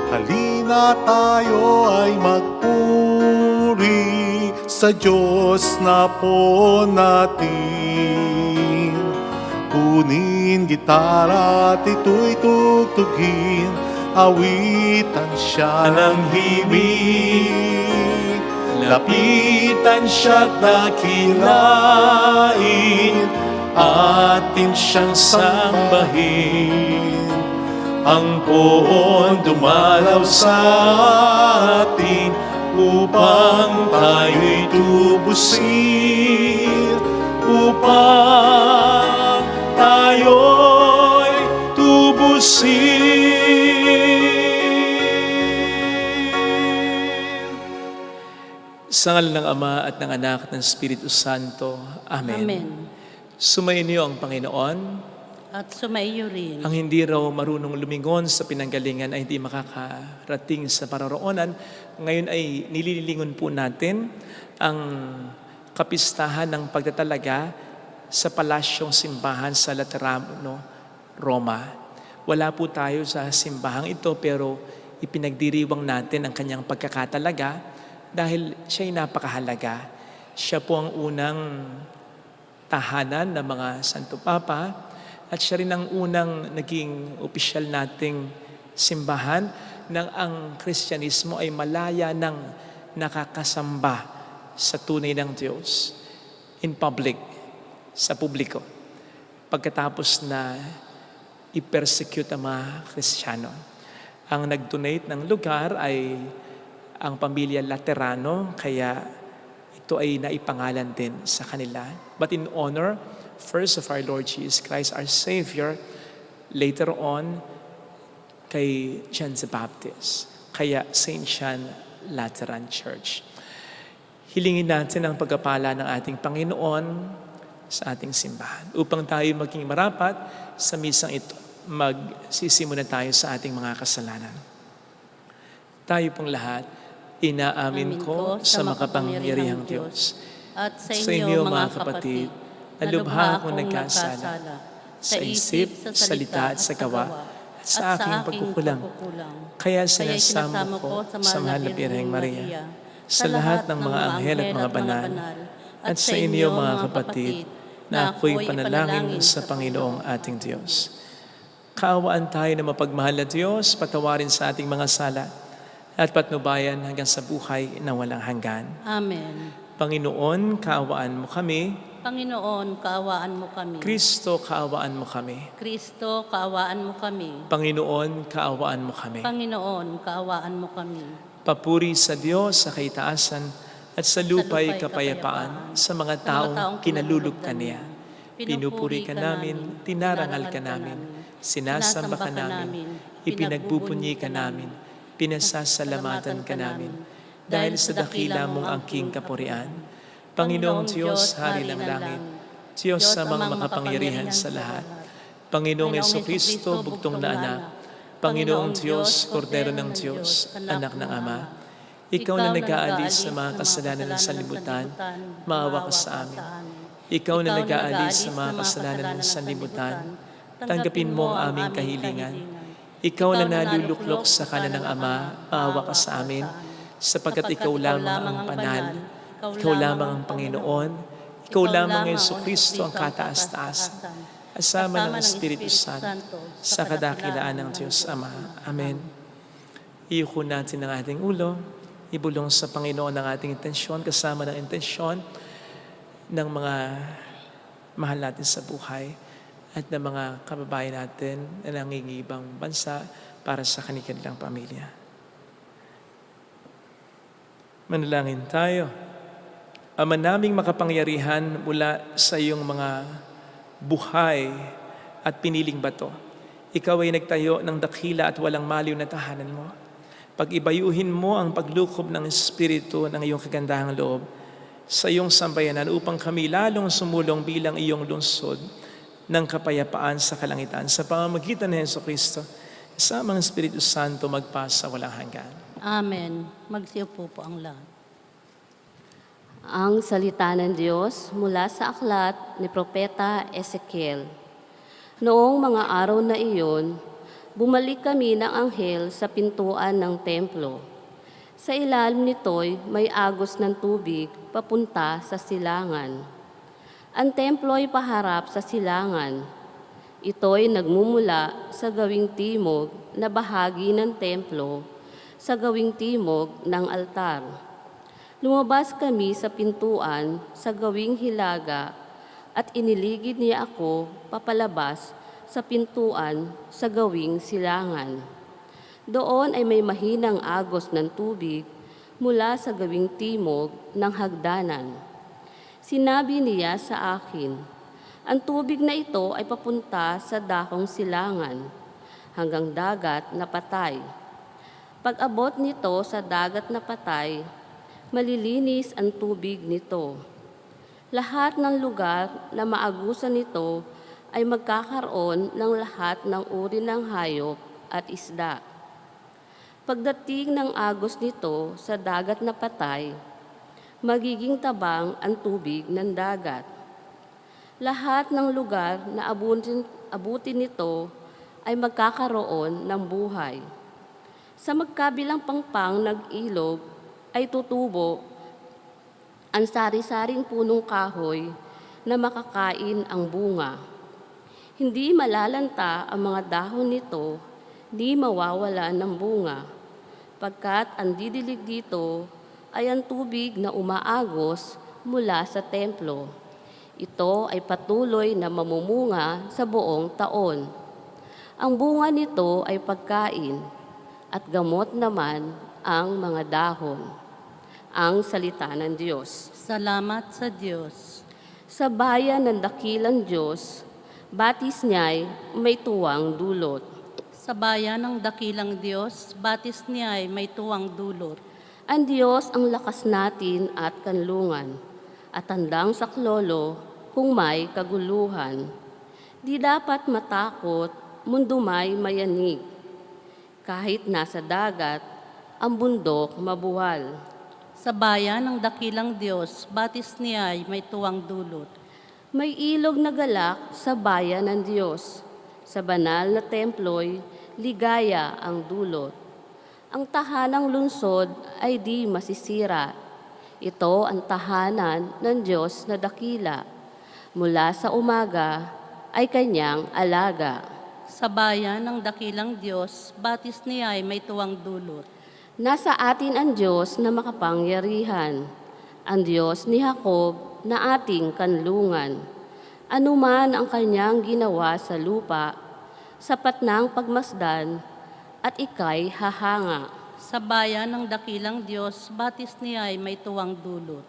Halina tayo ay magpuri sa Diyos na po natin. Kunin gitara at ito'y tugtugin, awitan siya ng himig. Lapitan siya't dakilain, atin siyang sambahin. Ang poon dumalaw sa atin upang tayo'y tubusin, upang tayo'y tubusin. Sa ngalan ng Ama at ng Anak at ng Espiritu Santo. Amen. Amen. Sumainyo ang Panginoon. At sumaiyo rin. Ang hindi raw marunong lumingon sa pinanggalingan ay hindi makakarating sa paroroonan. Ngayon ay nilililingon po natin ang kapistahan ng pagtatalaga sa palasyong simbahan sa Laterano, Roma. Wala po tayo sa simbahang ito pero ipinagdiriwang natin ang kanyang pagkakatalaga dahil siya'y napakahalaga. Siya po ang unang tahanan ng mga Santo Papa at siya rin ang unang naging opisyal nating simbahan nang ang Kristyanismo ay malaya ng nakakasamba sa tunay ng Diyos in public, sa publiko. Pagkatapos na i-persecute ang mga Kristiyano. Ang nag-donate ng lugar ay ang pamilya Laterano, kaya ito ay naipangalan din sa kanila. But in honor first of our Lord Jesus Christ, our Savior, later on, kay John the Baptist, kaya St. John Lateran Church. Hilingin natin ang pagpapala ng ating Panginoon sa ating simbahan. Upang tayo maging marapat sa misang ito, magsisimula tayo sa ating mga kasalanan. Tayo pong lahat, inaamin ko sa makapangyarihang Diyos At sa inyo, mga kapatid, nalubha akong nagkasala sa isip, sa salita at sa gawa at sa aking pagkukulang. Kaya sinasamo ko sa mahal na Birheng Maria, sa lahat ng mga anghel at mga banal, at sa inyo mga kapatid, na ako'y panalangin sa Panginoong ating Diyos. Kaawaan tayo na mapagmahal na Diyos, patawarin sa ating mga sala, at patnubayan hanggang sa buhay na walang hanggan. Amen. Panginoon, kaawaan mo kami. Panginoon, kaawaan mo kami. Kristo, kaawaan mo kami. Kristo, kaawaan mo kami. Panginoon, kaawaan mo kami. Panginoon, kaawaan mo kami. Papuri sa Diyos sa kaitaasan at sa lupa'y kapayapaan sa mga taong kinalulugtan niya. Pinupuri ka namin, tinarangal ka namin, sinasamba ka namin, ipinagbubunyi ka namin, pinasasalamatan ka namin, dahil sa dakila mong angking kapurian. Panginoong Diyos, Hari ng Langit, Diyos sa mga makapangyarihan sa lahat, Panginoong Jesucristo, bugtong na anak, Panginoong Diyos, Kordero ng Diyos, anak ng Ama, Ikaw na nag-aalis sa mga kasalanan ng sanlibutan, maawa ka sa amin. Ikaw na nag-aalis sa mga kasalanan ng sanlibutan, tanggapin mo ang aming kahilingan. Ikaw na naluluklok sa kanan ng Ama, maawa ka sa amin, sapagkat Ikaw lamang ang banal, Ikaw lamang ang Panginoon, Ikaw lamang ang Jesucristo ang kataas-taasan, asama ng Espiritu Santo, sa kadakilaan ng Diyos Ama. Amen. Iyuko natin ang ating ulo, ibulong sa Panginoon ang ating intensyon, kasama ng intensyon ng mga mahal natin sa buhay at ng mga kababayan natin na nangingibang bansa para sa kanilang pamilya. Manalangin tayo. Ama naming makapangyarihan, mula sa iyong mga buhay at piniling bato, Ikaw ay nagtayo ng dakila at walang maliw na tahanan mo. Pag-ibayuhin mo ang paglukob ng Espiritu ng iyong kagandahang loob sa iyong sambayanan upang kami lalong sumulong bilang iyong lungsod ng kapayapaan sa kalangitan. Sa pamamagitan ni Jesucristo, kasama ng Espiritu Santo magpasa walang hanggan. Amen. Magsiupo po ang lahat. Ang salita ng Diyos mula sa aklat ni Propeta Ezekiel. Noong mga araw na iyon, bumalik kami ng anghel sa pintuan ng templo. Sa ilalim nito'y may agos ng tubig papunta sa silangan. Ang templo ay paharap sa silangan. Ito'y nagmumula sa gawing timog na bahagi ng templo sa gawing timog ng altar. Lumabas kami sa pintuan sa gawing hilaga at iniligid niya ako papalabas sa pintuan sa gawing silangan. Doon ay may mahinang agos ng tubig mula sa gawing timog ng hagdanan. Sinabi niya sa akin, ang tubig na ito ay papunta sa dakong silangan hanggang dagat na patay. Pag-abot nito sa dagat na patay, malilinis ang tubig nito. Lahat ng lugar na maagusan nito ay magkakaroon ng lahat ng uri ng hayop at isda. Pagdating ng agos nito sa dagat na patay, magiging tabang ang tubig ng dagat. Lahat ng lugar na abutin nito ay magkakaroon ng buhay. Sa magkabilang pangpang ng ilog ay tutubo ang sari-saring punong kahoy na makakain ang bunga. Hindi malalanta ang mga dahon nito, di mawawala ng bunga, pagkat ang didilig dito ay ang tubig na umaagos mula sa templo. Ito ay patuloy na mamumunga sa buong taon. Ang bunga nito ay pagkain, at gamot naman ang mga dahon. Ang salita ng Diyos. Salamat sa Diyos. Sa bayan ng dakilang Diyos, batis niya'y may tuwang dulot. Sa bayan ng dakilang Diyos, batis niya ay may tuwang dulot. Ang Diyos ang lakas natin at kanlungan, at handang saklolo kung may kaguluhan. Di dapat matakot, mundo may mayanig. Kahit nasa dagat, ang bundok mabuwal. Sa bayan ng dakilang Diyos, batis niya ay may tuwang dulot. May ilog na galak sa bayan ng Diyos. Sa banal na templo'y ligaya ang dulot. Ang tahanang lungsod ay di masisira. Ito ang tahanan ng Diyos na dakila. Mula sa umaga ay kanyang alaga. Sa bayan ng dakilang Diyos, batis niya ay may tuwang dulot. Nasa atin ang Diyos na makapangyarihan, ang Diyos ni Jacob na ating kanlungan. Anuman ang kanyang ginawa sa lupa, sapat ng pagmasdan at ika'y hahanga. Sa bayan ng dakilang Diyos, batis niya ay may tuwang dulot.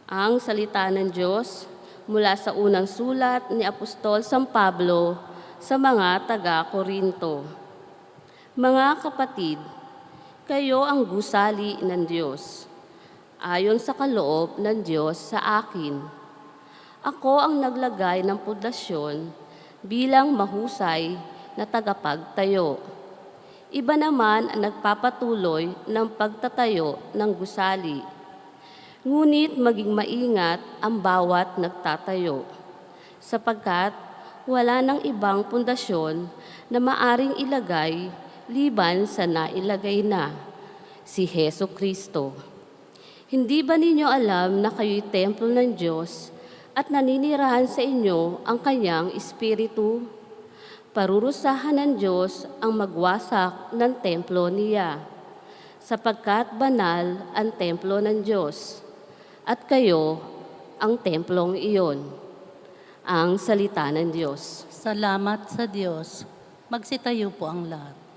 Ang salita ng Diyos mula sa unang sulat ni Apostol San Pablo sa mga taga-Korinto. Mga kapatid, kayo ang gusali ng Diyos, ayon sa kaloob ng Diyos sa akin. Ako ang naglagay ng pundasyon bilang mahusay na tagapagtayo. Iba naman ang nagpapatuloy ng pagtatayo ng gusali. Ngunit maging maingat ang bawat nagtatayo, sapagkat wala nang ibang pundasyon na maaring ilagay liban sa nailagay na, si Hesu Kristo. Hindi ba ninyo alam na kayo'y templo ng Diyos at naninirahan sa inyo ang kanyang Espiritu? Parurusahan ng Diyos ang magwasak ng templo niya, sapagkat banal ang templo ng Diyos, at kayo ang templong iyon. Ang salita ng Diyos. Salamat sa Diyos. Magsitayo po ang lahat.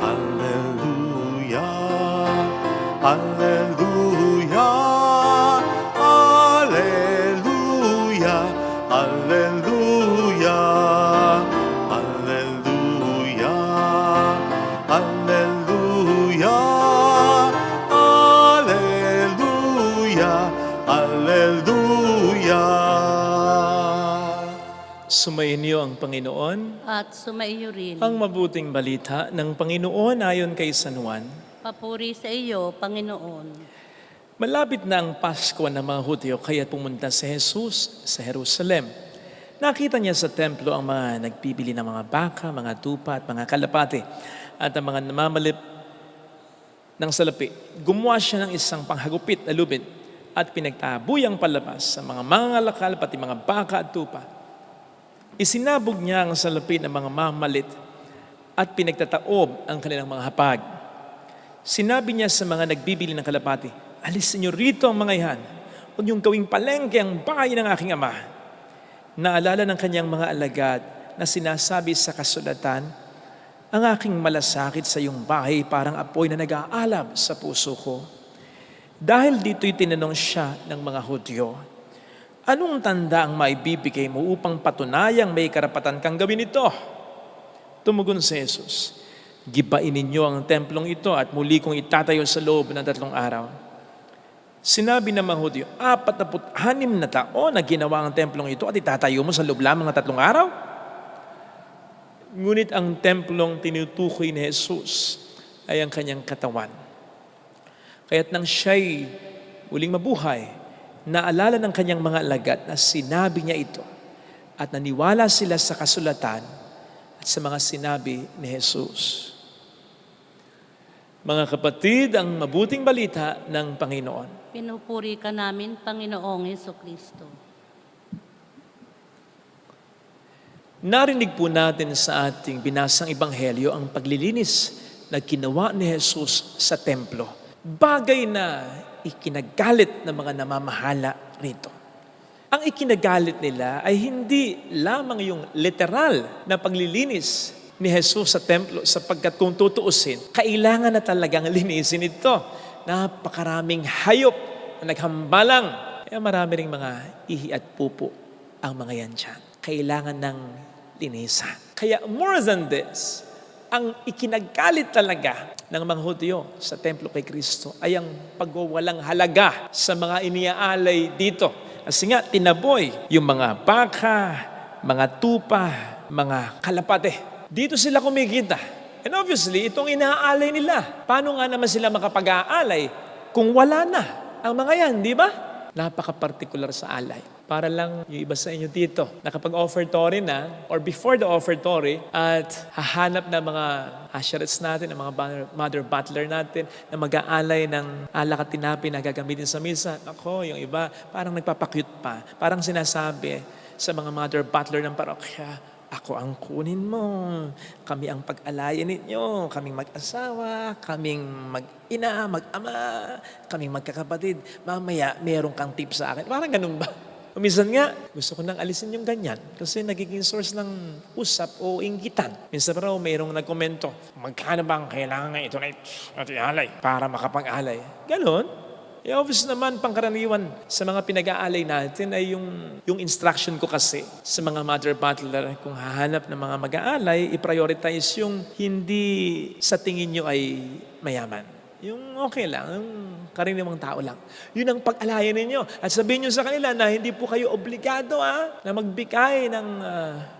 Alleluia, alleluia, alleluia. Sumainyo ang Panginoon. At sumaiyo rin. Ang mabuting balita ng Panginoon ayon kay San Juan. Papuri sa iyo, Panginoon. Malapit na ang Pasko ng mga Hudyo kaya pumunta si Jesus sa Jerusalem. Nakita niya sa templo ang mga nagbibili ng mga baka, mga tupa at mga kalapate at ang mga namamalip ng salapi. Gumawa siya ng isang panghagupit na lubid at pinagtabuyang palabas sa mga mangangalakal pati mga baka at tupa. Isinabog niya ang salapi ng mga mamalit at pinagtataob ang kanilang mga hapag. Sinabi niya sa mga nagbibili ng kalapati, "Alisin niyo rito ang mga ihan. Huwag niyong gawing palengke ang bahay ng aking ama." Naalala ng kanyang mga alagad na sinasabi sa kasulatan, "Ang aking malasakit sa iyong bahay parang apoy na nag-aalab sa puso ko." Dahil dito'y tinanong siya ng mga Hudyo, "Anong tanda ang maibibigay mo upang patunayang may karapatan kang gawin ito?" Tumugon si Jesus, "Gibain ninyo ang templong ito at muli kong itatayo sa loob ng 3 araw." Sinabi ng mga Hudyo, 46 na taon na ginawa ang templong ito at itatayo mo sa loob lamang ng 3 araw? Ngunit ang templong tinutukoy ni Jesus ay ang kanyang katawan. Kaya't nang siya'y muling mabuhay, naalala ng kanyang mga alagad na sinabi niya ito at naniwala sila sa kasulatan at sa mga sinabi ni Jesus. Mga kapatid, ang mabuting balita ng Panginoon. Pinupuri ka namin, Panginoong Hesukristo. Narinig po natin sa ating binasang ebanghelyo ang paglilinis na ginawa ni Jesus sa templo. Bagay na ikinagalit ng mga namamahala rito. Ang ikinagalit nila ay hindi lamang yung literal na paglilinis ni Jesus sa templo, sapagkat kung tutuusin, kailangan na talagang linisin ito. Napakaraming hayop na naghambalang. Kaya marami ring mga ihi at pupo ang mga yan dyan. Kailangan ng linisan. Kaya more than this, ang ikinagalit talaga ng mga Hudyo sa templo kay Kristo ay ang pagwawalang halaga sa mga iniaalay dito. Kasi nga, tinaboy yung mga baka, mga tupa, mga kalapate. Dito sila kumikita. And obviously, itong inaalay nila. Paano nga naman sila makapag-aalay kung wala na ang mga yan, di ba? Napaka-partikular sa alay. Para lang yung iba sa inyo dito, nakapag-offertory na or before the offertory at hahanap na mga asherets natin, ng mga mother butler natin na mag-aalay ng alak at tinapi na gagamitin sa misa. Ako, yung iba, parang nagpapakyut pa. Parang sinasabi sa mga mother butler ng parokya, "Ako ang kunin mo, kami ang pag-alayan ninyo, kaming mag-asawa, kaming mag-ina, mag-ama, kaming magkakapatid. Mamaya, meron kang tip sa akin." Parang ganun ba? Minsan nga, gusto ko nang alisin yung ganyan kasi nagiging source ng usap o inggitan. Minsan raw, mayroong nagkomento, "Magkano bang kailangan ito na ialay para makapag-alay?" Ganon. Obvious naman, pangkaraniwan sa mga pinag-aalay natin ay yung instruction ko kasi sa mga mother butler, kung hahanap ng mga mag-aalay, i-prioritize yung hindi sa tingin nyo ay mayaman. Yung okay lang, yung karaniwang tao lang. Yun ang pag-alayan ninyo. At sabihin nyo sa kanila na hindi po kayo obligado na magbigay ng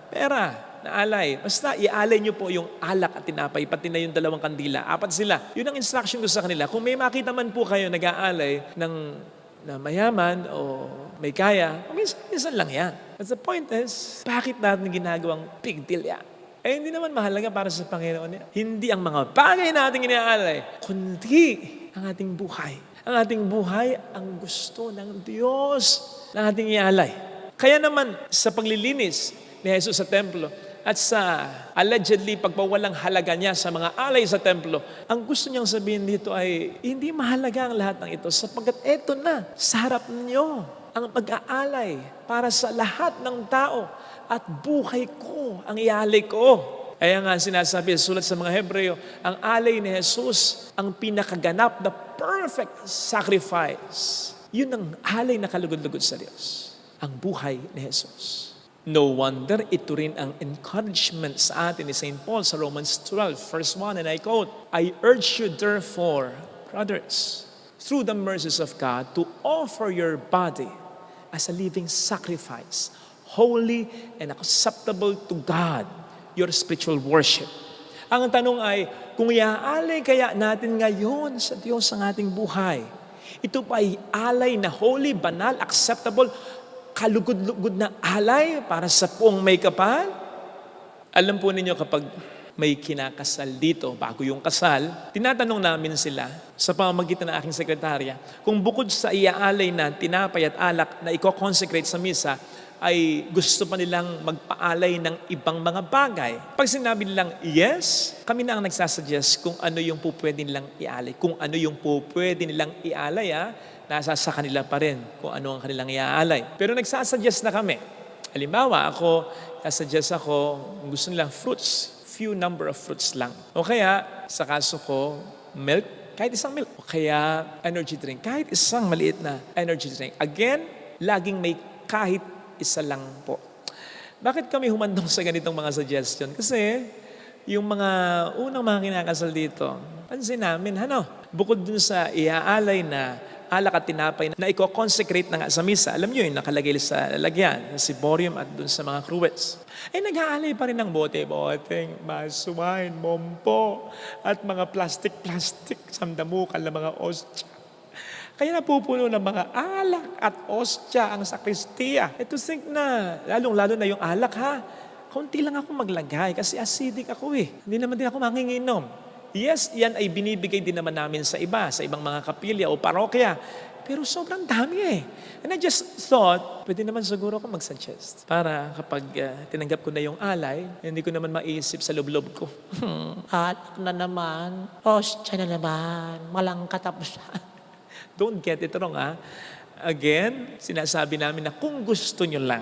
pera na alay. Basta ialay nyo po yung alak at tinapay, pati na yung 2 kandila. 4 sila. Yun ang instruction ko sa kanila. Kung may makita man po kayo nag-aalay na mayaman o may kaya, minsan lang yan. But the point is, bakit natin ginagawang big deal yan? Hindi naman mahalaga para sa Panginoon yan. Hindi ang mga bagay natin inaalay, kundi ang ating buhay. Ang ating buhay, ang gusto ng Diyos na ating ialay. Kaya naman, sa paglilinis ni Jesus sa templo, at sa allegedly pagpawalang halaga niya sa mga alay sa templo, ang gusto niyang sabihin dito ay, hindi mahalaga ang lahat ng ito sapagkat eto na, sa harap niyo, ang mag-aalay para sa lahat ng tao at buhay ko ang ialay ko. Kaya nga sinasabi, sulat sa mga Hebreo, ang alay ni Jesus, ang pinakaganap na perfect sacrifice. Yun ang alay na kalugod-lugod sa Diyos. Ang buhay ni Jesus. No wonder, ito rin ang encouragement sa atin ni St. Paul sa Romans 12, verse 1, and I quote, "I urge you therefore, brothers, through the mercies of God, to offer your body as a living sacrifice, holy and acceptable to God, your spiritual worship. Ang tanong ay, kung iaalay kaya natin ngayon sa Diyos ang ating buhay, ito pa ay alay na holy, banal, acceptable, kalugod-lugod na alay para sa puong may kapal? Alam po ninyo kapag may kinakasal dito, bago yung kasal, tinatanong namin sila sa pamamagitan ng aking sekretarya, kung bukod sa iaalay na tinapay at alak na i-consecrate sa misa, ay gusto pa nilang magpaalay ng ibang mga bagay. Pag sinabi nilang yes, kami na ang nagsasuggest kung ano yung po pwede nilang ialay. Kung ano yung po pwede nilang ialay, nasa sa kanila pa rin kung ano ang kanilang iaalay. Pero nagsasuggest na kami. Halimbawa, suggest ako, gusto nilang fruits, few number of fruits lang. O kaya, sa kaso ko, milk, kahit isang milk. O kaya, energy drink, kahit isang maliit na energy drink. Again, laging may kahit isa lang po. Bakit kami humandong sa ganitong mga suggestion? Kasi yung mga unang mga kinakasal dito, pansin namin, bukod dun sa iaalay na alak at tinapay na i-consecrate na nga sa misa, alam nyo yung nakalagay sa lalagyan, sa ciborium at dun sa mga cruets. Nag-aalay pa rin ng bote-boteng, maso wine, mompo, at mga plastic, samdamukal na mga ostya. Kaya napupuno ng mga alak at ostya ang sakristiya. To think na, lalong-lalo na yung alak kaunti lang ako maglagay kasi acidic ako Hindi naman din ako manginginom. Yes, yan ay binibigay din naman namin sa iba, sa ibang mga kapilya o parokya. Pero sobrang dami And I just thought, pwede naman siguro ako mag-suggest. Para kapag tinanggap ko na yung alay, hindi ko naman maisip sa loob-loob ko. Alak na naman, ostya na naman, walang katapusan. Don't get it wrong, Again, sinasabi namin na kung gusto nyo lang.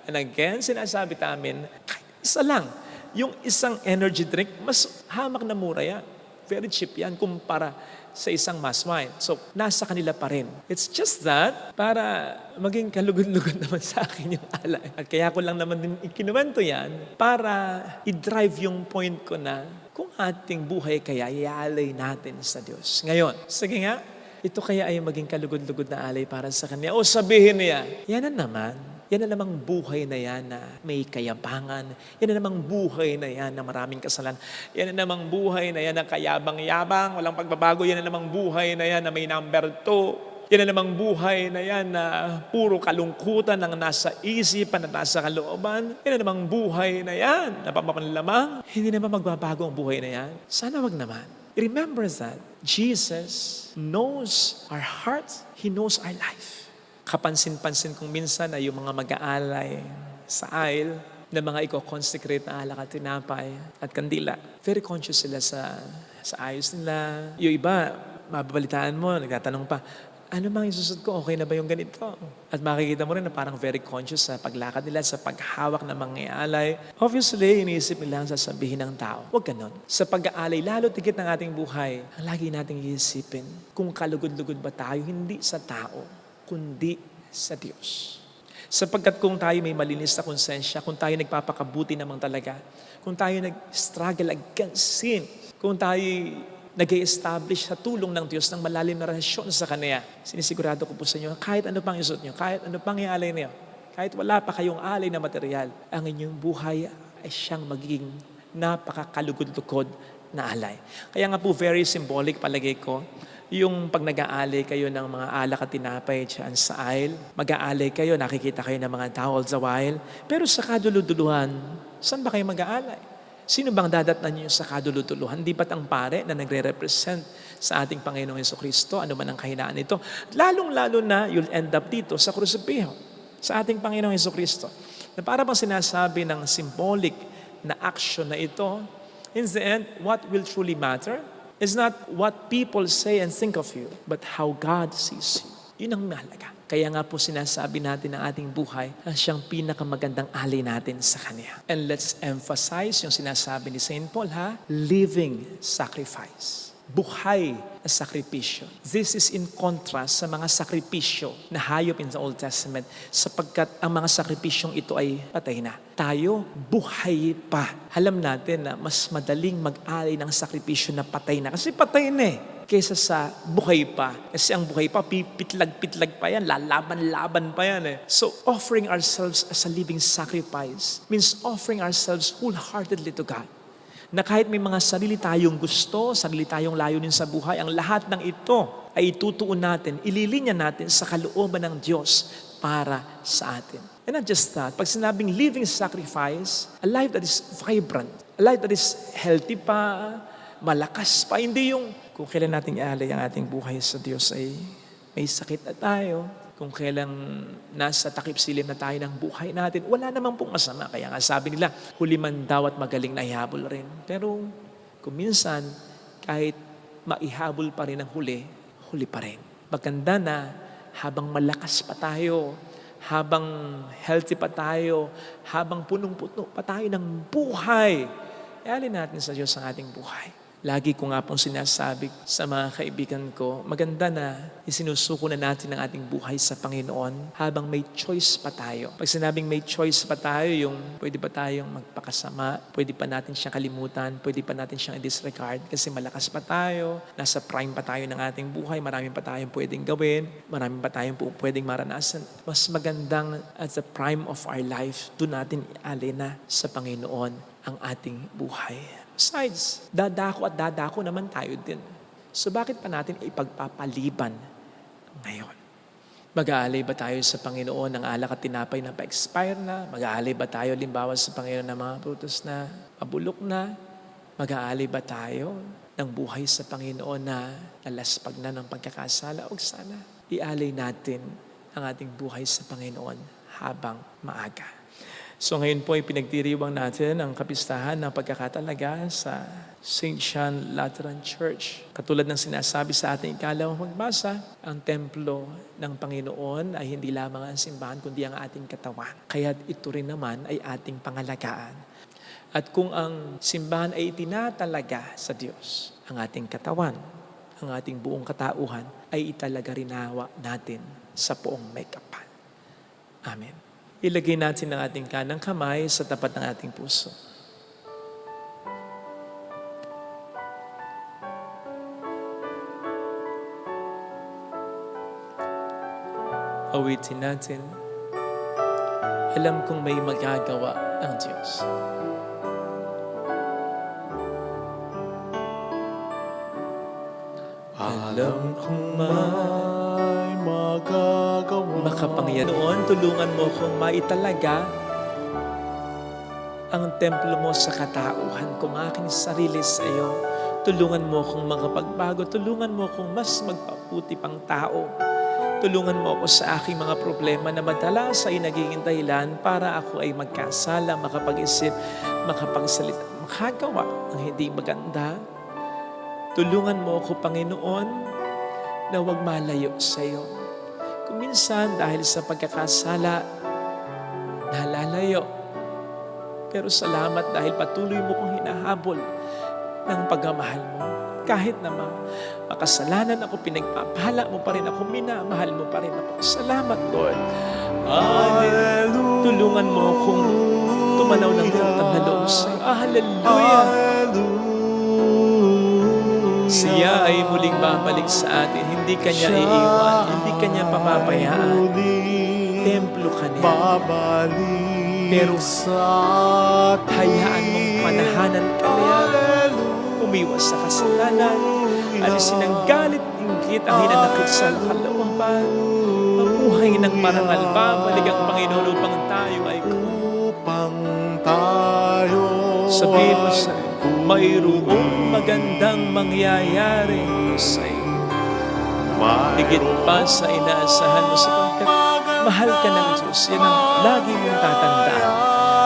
And again, sinasabi namin, kahit isa lang. Yung isang energy drink, mas hamak na mura yan. Very cheap yan kumpara sa isang mass wine. So, nasa kanila pa rin. It's just that, para maging kalugod-lugod naman sa akin yung alay. At kaya ko lang naman din ikinuwento yan para i-drive yung point ko na kung ating buhay kaya iaalay natin sa Diyos. Ngayon, sige nga, ito kaya ay maging kalugod-lugod na alay para sa Kanya. O sabihin niya, yan na namang buhay na yan na may kayabangan. Yan na namang buhay na yan na maraming kasalan. Yan na namang buhay na yan na kayabang-yabang, walang pagbabago. Yan na namang buhay na yan na may number 2. Yan na namang buhay na yan na puro kalungkutan ang nasa isipan at nasa kalooban. Yan na namang buhay na yan na pampapanlamang. Hindi naman magbabago ang buhay na yan. Sana wag naman. Remember that Jesus knows our hearts. He knows our life. Kapansin-pansin kong minsan na yung mga mag-aalay sa aisle na mga consecrate na alak at tinapay at kandila. Very conscious sila sa ayos nila. Yung iba, mababalitaan mo, nagtatanong pa, ano bang isusod ko? Okay na ba yung ganito? At makikita mo rin na parang very conscious sa paglakad nila, sa paghawak ng mga alay. Obviously, iniisip nila ang sasabihin ng tao. Huwag ganon. Sa pag-aalay, lalo tigit ng ating buhay, ang lagi nating iisipin kung kalugod-lugod ba tayo, hindi sa tao, kundi sa Diyos. Sapagkat kung tayo may malinis na konsensya, kung tayo nagpapakabuti naman talaga, kung tayo nag-struggle against sin, kung tayo nag-i-establish sa tulong ng Diyos ng malalim na relasyon sa Kanya. Sinisigurado ko po sa inyo, kahit ano pang isuot nyo, kahit ano pang ialay niyo, kahit wala pa kayong alay na material, ang inyong buhay ay siyang magiging napakakalugod-lugod na alay. Kaya nga po, very symbolic palagay ko, yung pag nag-aalay kayo ng mga alak at tinapay dyan sa aisle, mag-aalay kayo, nakikita kayo ng mga tao all the while, pero sa kaduluduluhan, saan ba kayo mag-aalay? Sino bang dadatnan niyo sa kaduluduluhan? Di ba't ang pare na nagre-represent sa ating Panginoong Jesucristo, ano man ang kahinaan nito? Lalong-lalo na you'll end up dito sa krusipiho, sa ating Panginoong Jesucristo. Na para bang sinasabi ng symbolic na action na ito, in the end, what will truly matter is not what people say and think of you, but how God sees you. Yun ang mahalaga. Kaya nga po sinasabi natin ang ating buhay na siyang pinakamagandang alay natin sa Kanya. And let's emphasize yung sinasabi ni St. Paul, living sacrifice. Buhay na sakripisyo. This is in contrast sa mga sakripisyo na hayop in the Old Testament sapagkat ang mga sakripisyong ito ay patay na. Tayo, buhay pa. Alam natin na mas madaling mag-alay ng sakripisyo na patay na kasi patay na kaysa sa buhay pa. Kasi ang buhay pa, pipitlag-pitlag pa yan, lalaban-laban pa yan eh. So offering ourselves as a living sacrifice means offering ourselves wholeheartedly to God. Na kahit may mga sarili tayong gusto, sarili tayong layunin sa buhay, ang lahat ng ito ay itutuon natin, ililinya natin sa kalooban ng Diyos para sa atin. And not just that, pag sinabing living sacrifice, a life that is vibrant, a life that is healthy pa, malakas pa, hindi yung kung kailan natin ialay ang ating buhay sa Diyos ay may sakit na tayo, kung kailan nasa takip silim na tayo ng buhay natin, wala namang pong masama. Kaya nga sabi nila, huli man daw at magaling na ihabol rin. Pero kung minsan, kahit maihabol pa rin ang huli, huli pa rin. Maganda na habang malakas pa tayo, habang healthy pa tayo, habang punong-puno pa tayo ng buhay, ialin natin sa Diyos ang ating buhay. Lagi ko nga pong sinasabi sa mga kaibigan ko, maganda na isinusuko na natin ang ating buhay sa Panginoon habang may choice pa tayo. Pag sinabing may choice pa tayo, yung pwede pa tayong magpakasama, pwede pa natin siyang kalimutan, pwede pa natin siyang i-disregard kasi malakas pa tayo, nasa prime pa tayo ng ating buhay, marami pa tayong pwedeng gawin, marami pa tayong pwedeng maranasan. Mas magandang at the prime of our life, doon natin ialin na sa Panginoon ang ating buhay. Besides, dadako naman tayo din. So bakit pa natin ipagpapaliban ngayon? Mag-aalay ba tayo sa Panginoon ng alak at tinapay na pa-expire na? Mag-aalay ba tayo limbawa sa Panginoon ng mga prutas na pabulok na? Mag-aalay ba tayo ng buhay sa Panginoon na nalaspag na ng pagkakasala? O sana ialay natin ang ating buhay sa Panginoon habang maaga. So ngayon po ay pinagdiriwang natin ang kapistahan ng pagkakatalaga sa St. John Lateran Church. Katulad ng sinasabi sa ating ikalawang pagbasa, ang templo ng Panginoon ay hindi lamang ang simbahan kundi ang ating katawan. Kaya't ito rin naman ay ating pangalagaan. At kung ang simbahan ay itinatalaga sa Diyos, ang ating katawan, ang ating buong katauhan ay italaga rinawa natin sa poong may kapal. Amen. Ilagay natin ang ating kanang kamay sa tapat ng ating puso. Awitin natin. Alam kong may magagawa ang Diyos. Alam kong may magagawa. Makapangyarihan, tulungan mo kong maitalaga ang templo mo sa katauhan kong aking sarili sa iyo. Tulungan mo kong makapagbago. Tulungan mo kong mas magpaputi pang tao. Tulungan mo ako sa aking mga problema na madalas ay nagiging dahilan para ako ay magkasala, makapag-isip, makapagsalita, makagawa ng hindi maganda. Tulungan mo ako, Panginoon, na huwag malayo sa iyo. Kung minsan dahil sa pagkakasala, nalalayo. Pero salamat dahil patuloy mo kong hinahabol ng pagmamahal mo. Kahit na makasalanan ako, pinagpapala mo pa rin ako, minamahal mo pa rin ako. Salamat, Lord. Hallelujah. Tulungan mo akong tumanaw ng utang na loob sa'yo. Hallelujah. Siya ay muling babalik sa atin. Hindi kanya iiwan. Hindi kanya papapayaan. Templo ka niya. Pero hayaan mong panahanan ka niya. Umiwas sa kasalanan. Alisin ang galit, inggit, ang hinanakit sa kalooban. Mamuhay ng marangal ba? Balik ang Panginoon upang tayo ay sabihin mo sa mayroong magandang mangyayari sa iyo. Higit pa sa inaasahan mo sapagkat mahal ka ng Diyos. Yan ang lagi mong tatandaan.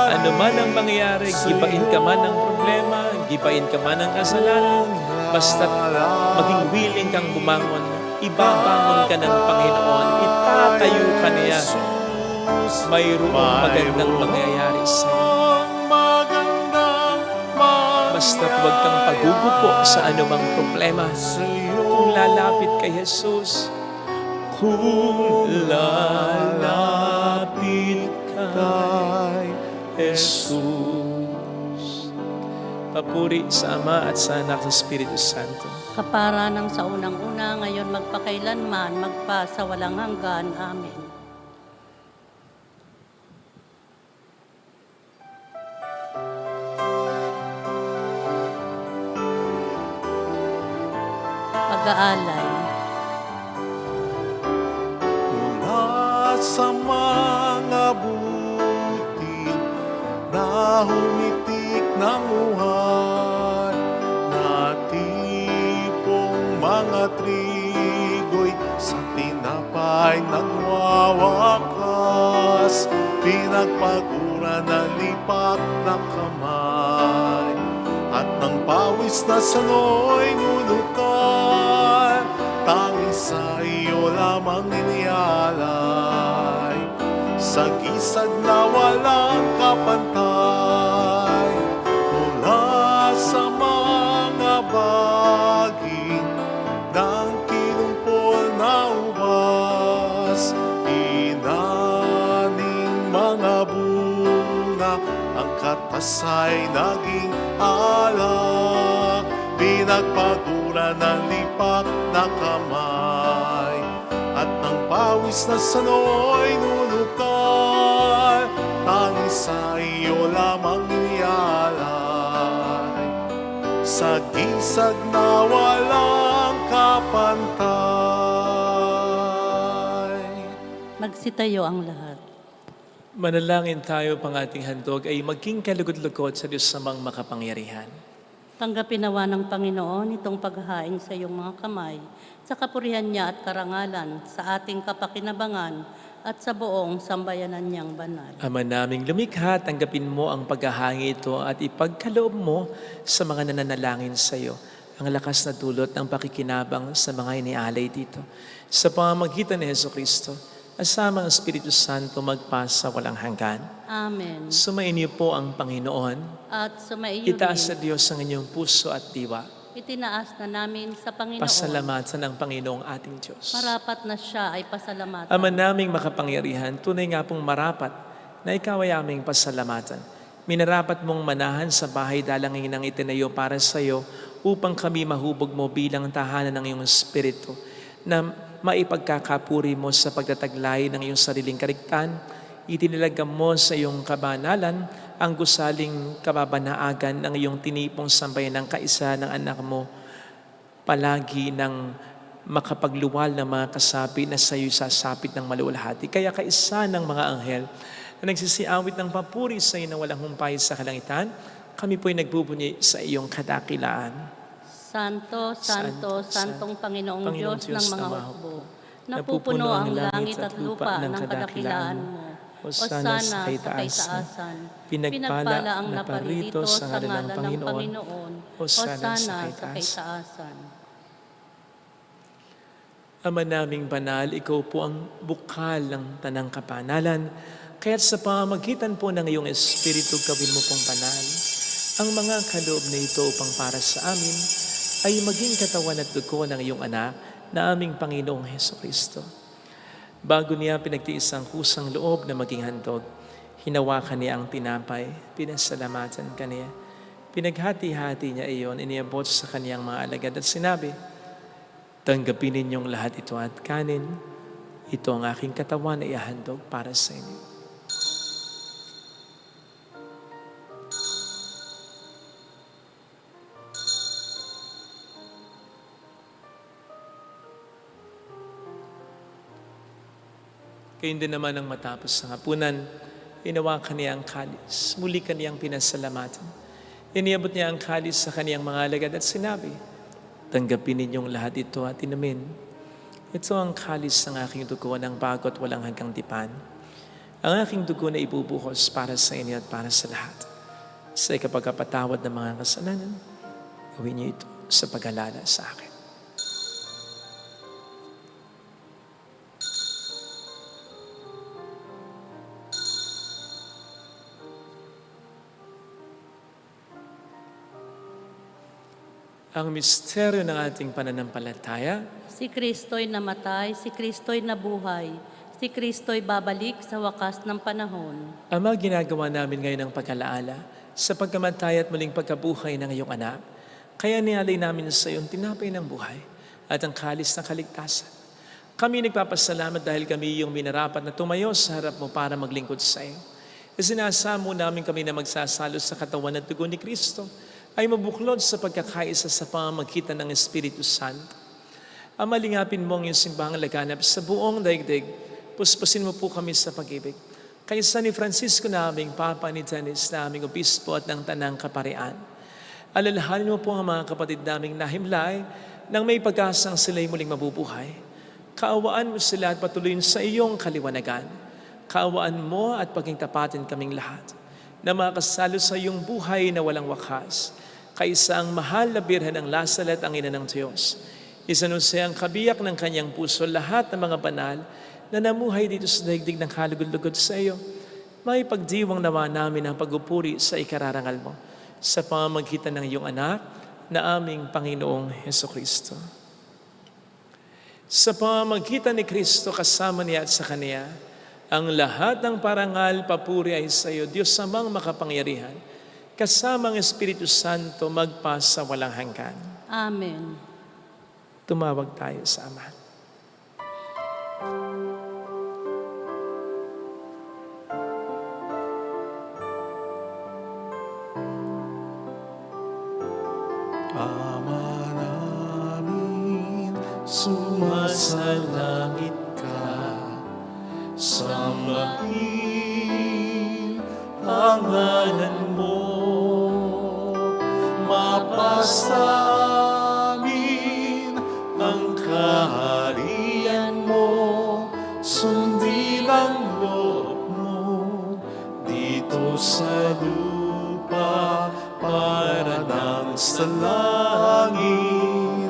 Ano man ang mangyayari, gibain ka man ng problema, gibain ka man ng kasalanan, basta maging willing kang bumangon, ibabangon ka ng Panginoon, itatayo ka niya. Mayroong magandang mangyayari sa iyo. Basta't huwag kang pagugupo sa anumang problema. Kung lalapit kay Jesus, kung lalapit kay Jesus, papuri sa Ama at sa Anak at sa Espiritu Santo. Kapara ng sa unang-una, ngayon magpakailanman, magpa sa walang hanggan. Amen. Pag-aalay. Mula sa mga butil na humitik ng uhan, natipong mga trigo'y sa tinapay nagwawakas, pinagpagura na lipat ng kamay, at ng pawis na sano'y nunukan, tanging sa iyo lamang inialay, sa gisag na walang kapantay, mula sa mga baging ng kinumpol na ubas, inaning mga bunga, ang katas ay naging alak, pinagpagura ng lipak na kamay, at ng pawis na sano'y nunukal, tanging sa iyo lamang inialay, sa gisag na walang kapantay. Magsitayo ang lahat. Manalangin tayo pang ating handog ay maging kalugod-lugod sa Diyos samang makapangyarihan. Tanggapin nawa ng Panginoon itong paghahain sa iyong mga kamay, sa kapurihan niya at karangalan, sa ating kapakinabangan, at sa buong sambayanan niyang banal. Ama naming lumikha, tanggapin mo ang paghahangi ito at ipagkaloob mo sa mga nananalangin sa iyo ang lakas na dulot ng pakikinabang sa mga inialay dito. Sa pamamagitan ni Jesucristo, asama ang Espiritu Santo magpasa walang hanggan. Amen. Sumainyo po ang Panginoon. At sumaiyo Itaas sa din, Diyos ang inyong puso at diwa. itinaas na namin sa Panginoon. Pasalamatan ng Panginoong ating Diyos. Marapat na siya ay pasalamatan. Ama naming makapangyarihan, tunay nga pong marapat na ikaw ay aming pasalamatan. Minarapat mong manahan sa bahay dalangin ng itinayo para sa iyo upang kami mahubog mo bilang tahanan ng iyong Espiritu na maipagkakapuri mo sa pagtataglay ng iyong sariling kaligtaan. Itinilagam mo sa iyong kabanalan ang gusaling kababanaagan ng iyong tinipong sambayan ng kaisa ng anak mo, palagi ng makapagluwal ng mga kasapi na sa iyo sasapit ng maluwalhati. Kaya kaisa ng mga anghel na nagsisiawit ng papuri sa iyo na walang humpay sa kalangitan, kami po'y nagbubunyi sa iyong kadakilaan. Santo, Santo, Santong Panginoong Diyos ng mga hukbo, napupuno napupuno ang langit at lupa ng kadakilaan mo. Hosana sa kaitaasan. Pinagpala ang naparito sa ngalan ng Panginoon. Hosana sa kaitaasan. Ama naming banal, ikaw po ang bukal ng tanang kapanalan. Kaya't sa pamamagitan po ng iyong Espiritu, gawin mo pong banal ang mga kaloob na ito upang para sa amin ay maging katawan at dugo ng iyong anak na aming Panginoong Hesukristo. Bago niya pinagtiis ang kusang loob na maging handog, hinawakan niya ang tinapay, pinasalamatan kaniya. Pinaghati-hati niya iyon, iniabot sa kaniyang mga alagad at sinabi, tanggapin ninyong lahat ito at kanin. Ito ang aking katawan na ihahandog para sa inyo. Kayun din naman ang matapos sa hapunan, inawakan niya ang kalis. Muli kaniyang pinasalamatan. Iniabot niya ang kalis sa kaniyang mga alagad at sinabi, tanggapin ninyong lahat ito at inumin. Ito ang kalis ng aking dugo ng bago at walang hanggang tipan. Ang aking dugo na ibubuhos para sa inyo at para sa lahat. Sa ikapagkapatawad ng mga kasalanan, gawin niyo ito sa pag-alala sa akin. Ang misteryo ng ating pananampalataya, Si Kristo'y namatay, si Kristo'y nabuhay, si Kristo'y babalik sa wakas ng panahon. Ama, ginagawa namin ngayon ang pag-alaala sa pagkamatay at muling pagkabuhay ng iyong anak. Kaya nialay namin sa iyong tinapay ng buhay at ang kalis ng kaligtasan. Kami nagpapasalamat dahil kami yung minarapat na tumayo sa harap mo para maglingkod sa iyo. Isinasamo namin kami na magsasalo sa katawan at dugo ni Kristo ay mabuklod sa pagkakaisa sa pamamagitan ng Espiritu Santo. Amalingapin mo ang iyong simbahang laganap sa buong daigdig. Puspusin mo po kami sa pag-ibig. Kaysa ni Francisco na aming Papa, ni Dennis na aming Obispo at ng Tanang Kaparian. Alalahanin mo po ang mga kapatid naming nahimlay nang may pag-asang sila'y muling mabubuhay. Kaawaan mo sila at patuloyin sa iyong kaliwanagan. Kaawaan mo at paging tapatin kaming lahat na makasalo sa iyong buhay na walang wakas. Kaysa ang mahal na birhen ng Lasalet ang ina ng Diyos. Isanusay ang kabiyak ng kanyang puso lahat ng mga banal na namuhay dito sa daigdig ng kalugod-lugod sa iyo. May pagdiwang nawa namin ang pagupuri sa ikararangal mo sa pamamagitan ng iyong anak na aming Panginoong Hesukristo. Sa pamamagitan ni Kristo kasama niya at sa Kanya, ang lahat ng parangal, papuri ay sa iyo, Diyos amang makapangyarihan, kasama ang Espiritu Santo magpa sa walang hanggan. Amen. Tumawag tayo sa Ama. Ama namin, sumasalangit ka, sambahin ang ngalan mo, mapasa amin ang kaharian mo, sundin ang loob mo dito sa lupa para nang sa langit.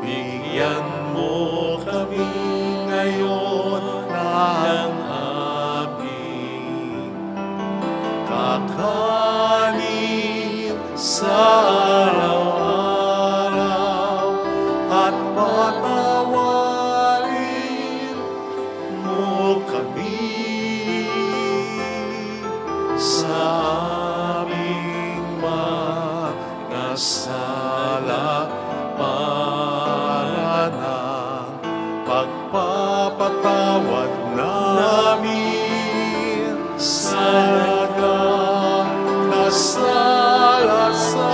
Bigyan mo kami ngayon ng aming kakanin sa araw-araw at patawarin mo kami sa aming mga sala para ng pagpapatawad namin sa nagkasala sa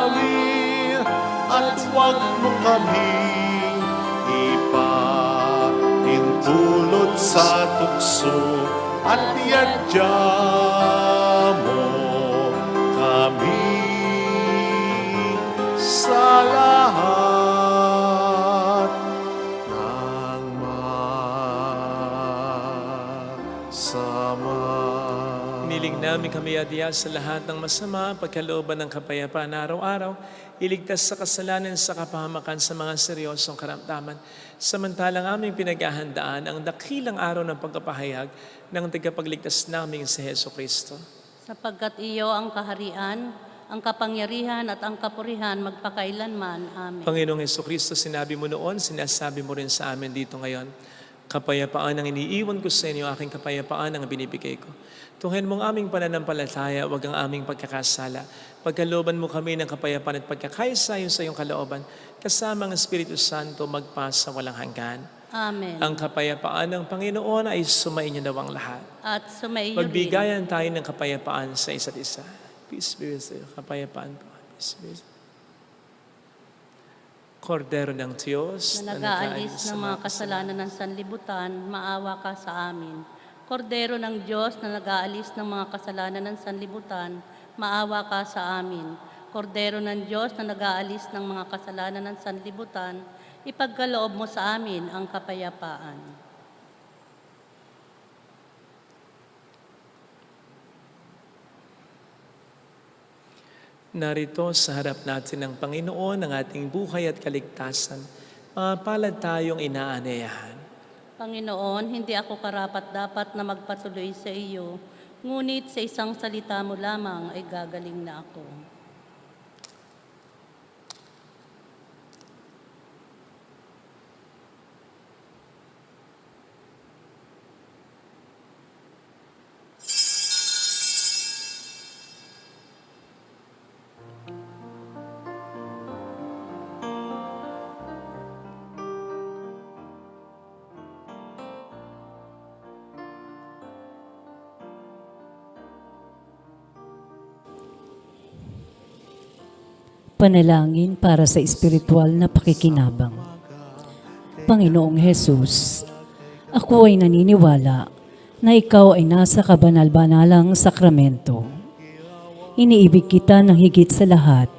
amin, at huwag mo kami ipahintulot sa tukso, at iadya mo kami sa lahat ng masama. Niling namin kami adya sa lahat ng masama, pagkalooban ng kapayapaan araw-araw, iligtas sa kasalanan sa kapahamakan sa mga seryosong karamdaman. Samantalang aming pinaghahandaan ang dakilang araw ng pagkapahayag ng tagapagligtas naming si Heso Kristo. Sapagkat iyo ang kaharian, ang kapangyarihan at ang kapurihan magpakailanman. Amen. Panginoong Heso Kristo, sinabi mo noon, sinasabi mo rin sa amin dito ngayon, kapayapaan ang iniiwan ko sa inyo, aking kapayapaan ang binibigay ko. Tunghayan mong aming pananampalataya, wag ang aming pagkakasala. Pagkalooban mo kami ng kapayapaan at pagkakaisa sa iyong kalooban, kasama ang Espiritu Santo magpa sa walang hanggan. Amen. Ang kapayapaan ng Panginoon ay sumainyo daw ang lahat. At sumaiyo rin. Magbigayan tayo ng kapayapaan sa isa't isa. Peace be with you. Kapayapaan po. Peace be with you. Kordero ng Diyos Na nag-aalis ng mga kasalanan ng sanlibutan, maawa ka sa amin. Kordero ng Diyos na nag-aalis ng mga kasalanan ng sanlibutan, maawa ka sa amin. Kordero ng Diyos na nag-aalis ng mga kasalanan ng sanlibutan, ipagkaloob mo sa amin ang kapayapaan. Narito sa harap natin ng Panginoon ang ating buhay at kaligtasan. Palad tayong inaanyayahan. Panginoon, hindi ako karapat-dapat na magpatuloy sa iyo, ngunit sa isang salita mo lamang ay gagaling na ako. Panalangin para sa espiritual na pakikinabang. Panginoong Hesus, ako ay naniniwala na ikaw ay nasa kabanal-banalang sakramento. Iniibig kita ng higit sa lahat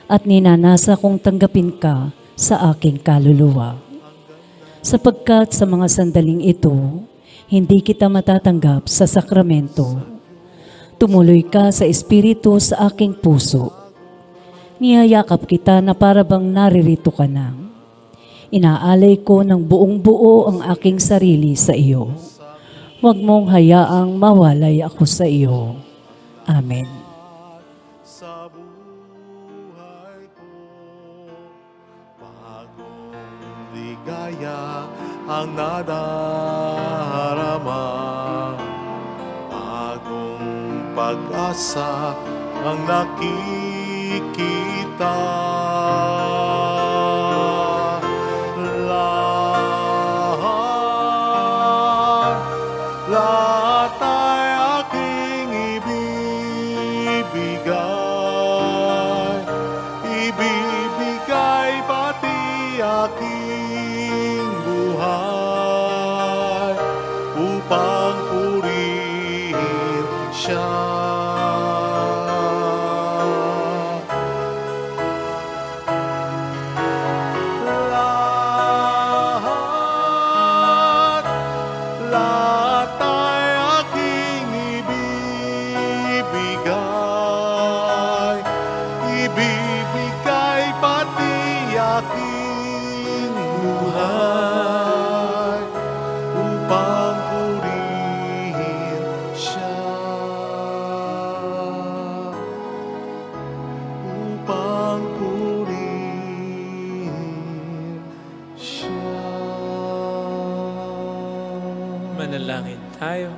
at ninanasa kong tanggapin ka sa aking kaluluwa. Sapagkat sa mga sandaling ito, hindi kita matatanggap sa sakramento. Tumuloy ka sa espiritu sa aking puso. Niyayakap kita na para bang naririto ka na. Inaalay ko ng buong buo ang aking sarili sa iyo. Huwag mong hayaang mawalay ako sa iyo. Amen. sa buhay ko. Bagong ligaya ang nadarama. Bagong pag-asa ang nakikita. Lahat ay aking ibibigay pati aking buhay upang purihin siya. Lahat ay aking ibibigay pati aking buhay upang purihin siya. Upang purihin siya. Manalangin tayo.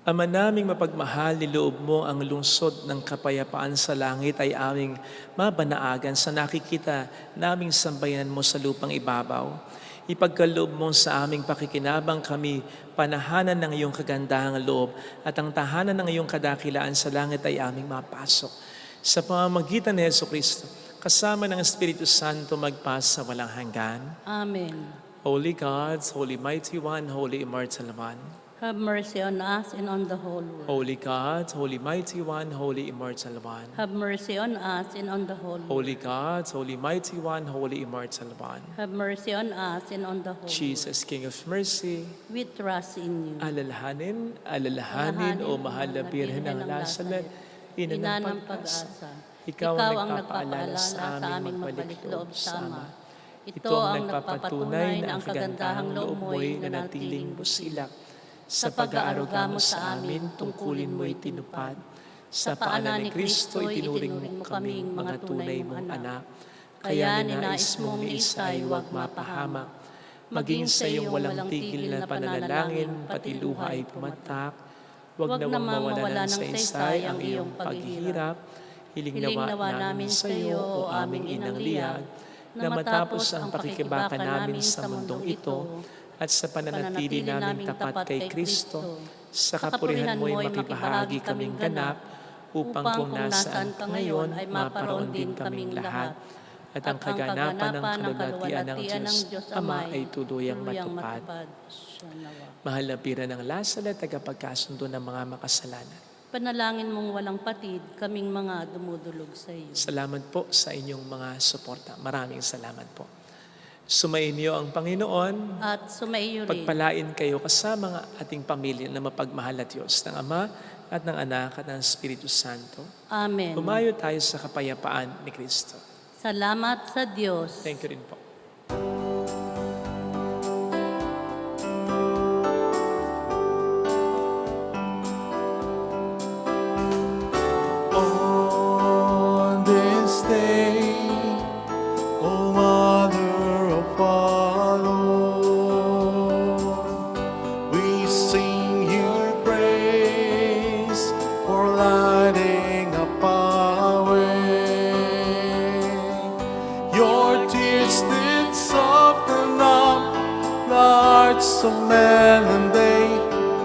Ama naming mapagmahal, niloob mo ang lungsod ng kapayapaan sa langit ay aming mabanaagan sa nakikita naming sambayanan mo sa lupang ibabaw. Ipagkaloob mo sa aming pakikinabang kami, panahanan ng iyong kagandahang loob at ang tahanan ng iyong kadakilaan sa langit ay aming mapasok. Sa pamamagitan ni Jesucristo, kasama ng Espiritu Santo magpasa walang hanggan. Amen. Holy God, Holy Mighty One, Holy Immortal One. Have mercy on us and on the whole world. Holy God, Holy Mighty One, Holy Immortal One. Have mercy on us and on the whole world. Holy God, Holy Mighty One, Holy Immortal One. Have mercy on us and on the whole world. Jesus, King of Mercy, We trust in you. alalahanin, o mahal na Birhen ng Lasalet, ina ng pag-asa. Ikaw ang nagpapaalala sa aming magbalik loob sa Ama. Ito ang nagpapatunay na ang kagandahang loob mo'y nanatiling busilak. Sa pag-aaruga mo sa amin, tungkulin mo'y tinupad. Sa paanan ni Kristo, itinuring mo kaming mga tunay mong anak. Kaya ninais mong isa'y huwag mapahamak. Maging sa iyong walang tigil na pananalangin, pati luha ay pumatak. Huwag namang mawala ng saysay ang iyong paghihirap. Hiling nawa namin sa iyo, o aming inang liyag, na matapos ang pakikibaka namin sa mundong ito, at sa pananatili naming tapat kay Kristo, sa kapurihan mo'y makibahagi kaming ganap, upang kung nasaan ka ngayon ay maparoon din kaming lahat, at ang kaganapan ng kalulatian ng Diyos Ama ay tuluyang matupad. Mahal na Birhen ng Lasalet, tagapagkasundo ng mga makasalanan. Panalangin mong walang patid, kaming mga dumudulog sa iyo. Salamat po sa inyong mga suporta. Maraming salamat po. Sumainyo ang Panginoon. At sumaiyo rin. Pagpalain kayo kasama ng ating pamilya na mapagmahal na Diyos, ng Ama at ng Anak at ng Espiritu Santo. Amen. Humayo tayo sa kapayapaan ni Kristo. Salamat sa Diyos. Thank you rin po. On this day, O Mother of our Lord, we sing your praise for lighting up our way. Your tears did soften up the hearts of men, and they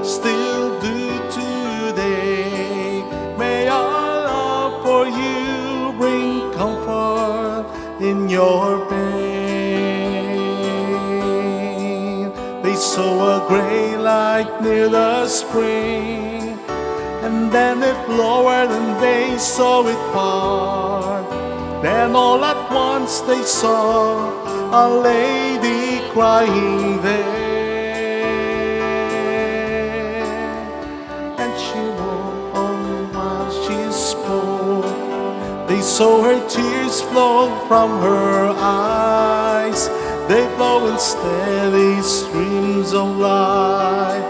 still do today. May our love for you bring in your pain. They saw a gray light near the spring, and then it lowered and they saw it part. Then all at once they saw a lady crying there, and she walked on while she spoke. They saw her tears flow from her eyes. They flow in steady streams of light.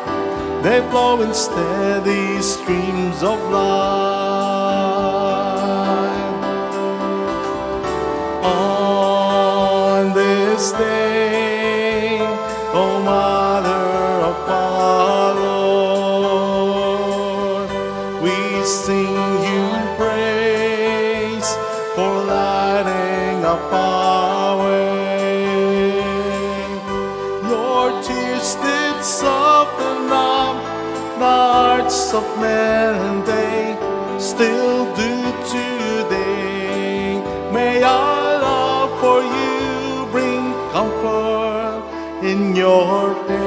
They flow in steady streams of light. On this day, O Mother of our Lord, we sing you praise for lighting up our way. Your tears did soften up the hearts of men, and they still do today. May our love for you bring comfort in your pain.